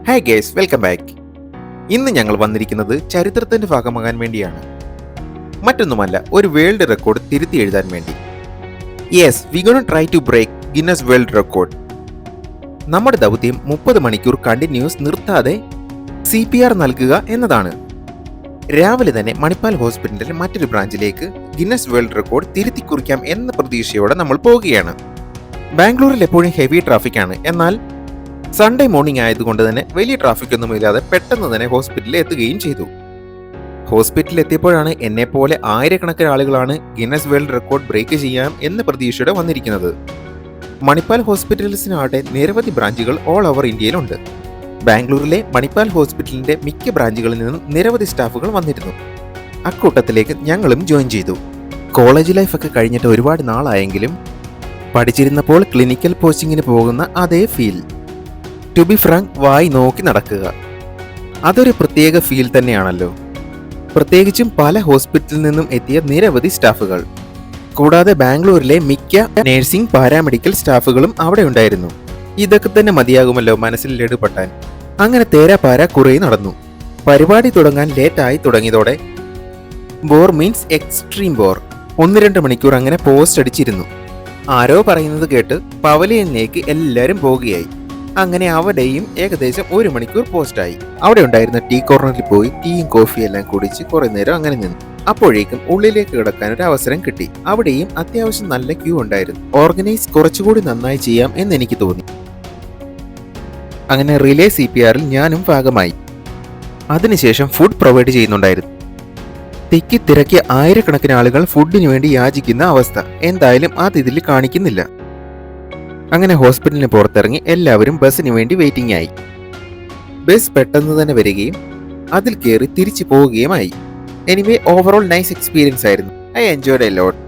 Hi guys, welcome back. ഇന്ന് ഞങ്ങൾ വന്നിരിക്കുന്നത് ചരിത്രത്തിന്റെ ഭാഗമാകാൻ വേണ്ടിയാണ്. മറ്റൊന്നുമല്ല, ഒരു വേൾഡ് റെക്കോർഡ് തിരുത്തി എഴുതാൻ വേണ്ടി. Yes, we gonna try to break Guinness world record. നമ്മുടെ ദൗത്യം 30 മണിക്കൂർ കണ്ടിന്യൂസ് നിർത്താതെ CPR നൽകുക എന്നതാണ്. രാവിലെ തന്നെ മണിപ്പാൽ ഹോസ്പിറ്റലിന്റെ മറ്റൊരു ബ്രാഞ്ചിലേക്ക് ഗിന്നസ് വേൾഡ് റെക്കോർഡ് തിരുത്തി കുറിക്കാം എന്ന പ്രതീക്ഷയോടെ നമ്മൾ പോവുകയാണ്. ബാംഗ്ലൂരിൽ എപ്പോഴും ഹെവി ട്രാഫിക്കാണ്. എന്നാൽ സൺഡേ മോർണിംഗ് ആയതുകൊണ്ട് തന്നെ വലിയ ട്രാഫിക് ഒന്നും ഇല്ലാതെ പെട്ടെന്ന് തന്നെ ഹോസ്പിറ്റലിൽ എത്തുകയും ചെയ്തു. ഹോസ്പിറ്റലിൽ എത്തിയപ്പോഴാണ് എന്നെപ്പോലെ ആയിരക്കണക്കിന് ആളുകളാണ് ഗിന്നസ് വേൾഡ് റെക്കോർഡ് ബ്രേക്ക് ചെയ്യാം എന്ന പ്രതീക്ഷയോടെ വന്നിരിക്കുന്നത്. മണിപ്പാൽ ഹോസ്പിറ്റൽസിനാവട്ടെ നിരവധി ബ്രാഞ്ചുകൾ ഓൾ ഓവർ ഇന്ത്യയിലുണ്ട്. ബാംഗ്ലൂരിലെ മണിപ്പാൽ ഹോസ്പിറ്റലിന്റെ മിക്ക ബ്രാഞ്ചുകളിൽ നിന്നും നിരവധി സ്റ്റാഫുകൾ വന്നിരുന്നു. അക്കൂട്ടത്തിലേക്ക് ഞങ്ങളും ജോയിൻ ചെയ്തു. കോളേജ് ലൈഫൊക്കെ കഴിഞ്ഞിട്ട് ഒരുപാട് നാളായെങ്കിലും പഠിച്ചിരുന്നപ്പോൾ ക്ലിനിക്കൽ പോസ്റ്റിങ്ങിന് പോകുന്ന അതേ ഫീൽ. ടു ബി ഫ്രാങ്ക്, വായി നോക്കി നടക്കുക, അതൊരു പ്രത്യേക ഫീൽ തന്നെയാണല്ലോ. പ്രത്യേകിച്ചും പല ഹോസ്പിറ്റലിൽ നിന്നും എത്തിയ നിരവധി സ്റ്റാഫുകൾ, കൂടാതെ ബാംഗ്ലൂരിലെ മിക്ക നഴ്സിംഗ് പാരാമെഡിക്കൽ സ്റ്റാഫുകളും അവിടെ ഉണ്ടായിരുന്നു. ഇതൊക്കെ തന്നെ മതിയാകുമല്ലോ മനസ്സിൽ ലഡുപൊട്ടാൻ. അങ്ങനെ തേരാപാര കുറേ നടന്നു. പരിപാടി തുടങ്ങാൻ ലേറ്റായി തുടങ്ങിയതോടെ ബോർ മീൻസ് എക്സ്ട്രീം ബോർ 1-2 മണിക്കൂർ അങ്ങനെ പോസ്റ്റ് അടിച്ചിരുന്നു. ആരോ പറയുന്നത് കേട്ട് പവലിയനിലേക്ക് എല്ലാവരും പോവുകയായി. അങ്ങനെ അവിടെയും ഏകദേശം 1 മണിക്കൂർ പോസ്റ്റായി. അവിടെ ഉണ്ടായിരുന്ന ടീ കോർണറിൽ പോയി ടീയും കോഫിയും എല്ലാം കുടിച്ച് കുറെ നേരം അങ്ങനെ നിന്നു. അപ്പോഴേക്കും ഉള്ളിലേക്ക് കിടക്കാൻ ഒരു അവസരം കിട്ടി. അവിടെയും അത്യാവശ്യം നല്ല ക്യൂ ഉണ്ടായിരുന്നു. ഓർഗനൈസ് കുറച്ചുകൂടി നന്നായി ചെയ്യാം എന്ന് എനിക്ക് തോന്നി. അങ്ങനെ റിലേ CPRൽ ഞാനും ഭാഗമായി. അതിനുശേഷം ഫുഡ് പ്രൊവൈഡ് ചെയ്യുന്നുണ്ടായിരുന്നു. തിക്കി തിരക്കിയ ആയിരക്കണക്കിന് ആളുകൾ ഫുഡിന് വേണ്ടി യാചിക്കുന്ന അവസ്ഥ എന്തായാലും ഇതിൽ കാണിക്കുന്നില്ല. അങ്ങനെ ഹോസ്പിറ്റലിന് പുറത്തിറങ്ങി എല്ലാവരും ബസ്സിന് വേണ്ടി വെയിറ്റിംഗ് ആയി. ബസ് പെട്ടെന്ന് തന്നെ വരികയും അതിൽ കയറി തിരിച്ചു പോവുകയുമായി. എനിവേ, ഓവറോൾ നൈസ് എക്സ്പീരിയൻസ് ആയിരുന്നു. I enjoyed a lot.